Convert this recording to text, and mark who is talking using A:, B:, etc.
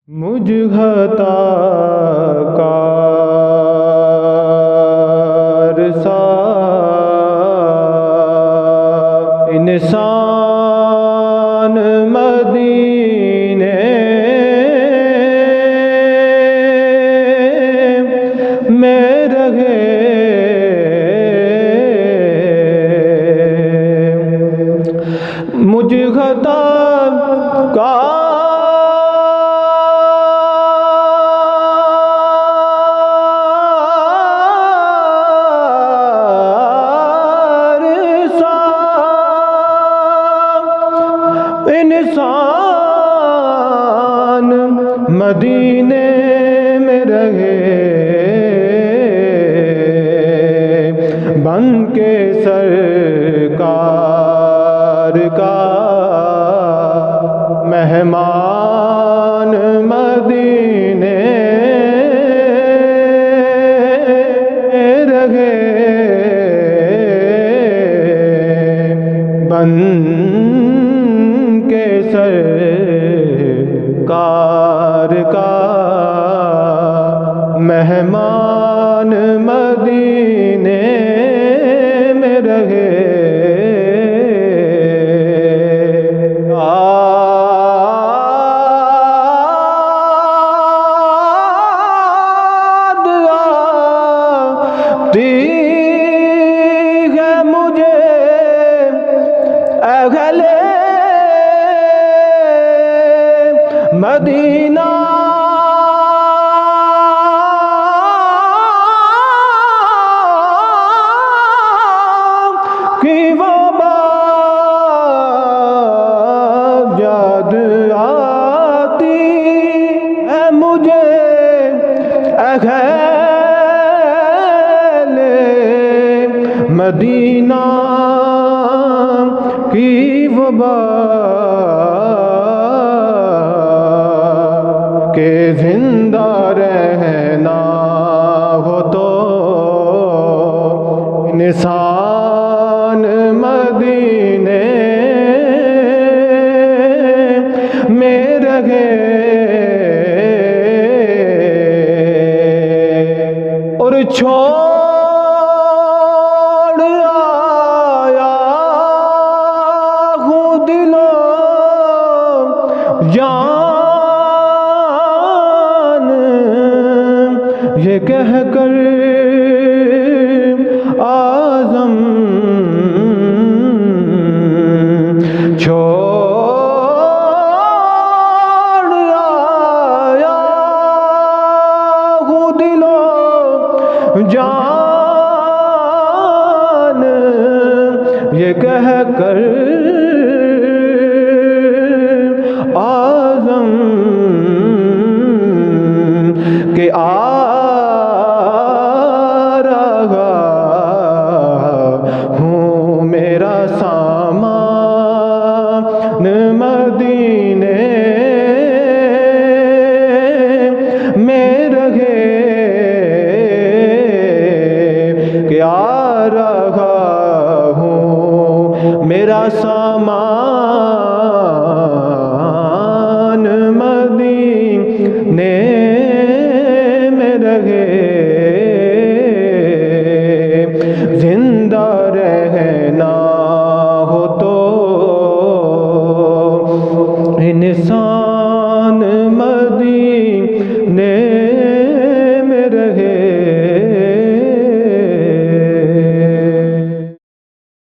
A: مجھ خطا کار سا انسان مدینے میں رہے، مجھ خطا کار انسان مدینے میں رہے، بن کے سرکار کا مہمان مدینے رہے، بن سرکار کا مہمان مدینے میں رہے۔ یاد آتی ہے مجھے اہل مدینہ کی وہ بات یاد آتی ہے مجھے، اہل مدینہ کی وہ بات کہ زندہ رہنا ہو تو انسان مدینے میں رہے، اور چھوڑ آیا ہوں دل و جان یہ کہہ کر اعظم چھوڑ آیا ہوں دل و جان یہ کہہ کر اعظم کہ آ رہا ہوں میرا سامان مدینے میں رہے، کہ آ رہا ہوں میرا سامان مدینے